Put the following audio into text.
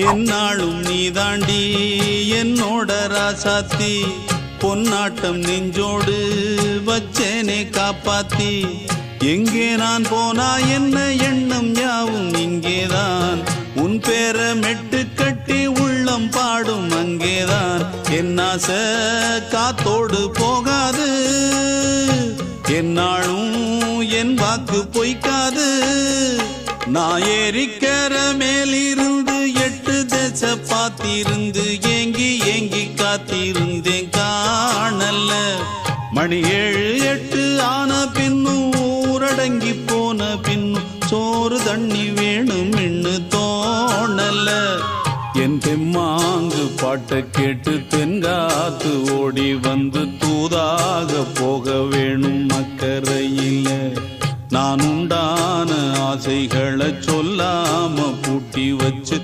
என்னாலும் நீ தாண்டி என்னோட ராசாத்தி பொன்னாட்டம் நெஞ்சோடு வச்சேனே காப்பாத்தி எங்கே நான் போனா என்ன எண்ணம் யாவும் இங்கேதான் உன் பேர மெட்டு கட்டி உள்ளம் பாடும் அங்கேதான் என் ஆசை காத்தோடு போகாது என்னாலும் என் வாக்கு பொய்க்காது நான் ஏறிக்கிற மேலிருந்து 8 தேச பார்த்திருந்து ஏங்கி ஏங்கி காத்திருந்தேன் காணல மணி 7 8 ஆன பின்னும் ஊரடங்கி போன பின்னும் சோறு தண்ணி வேணும் இன்னு தோணல என் தெம்மாங்கு பாட்டை கேட்டு தென்காத்து ஓடி வந்து தூதாக போக வேணும் அக்கறையில நான் உண்டான ஆசைகளை சொல்லாம பூட்டி வச்சு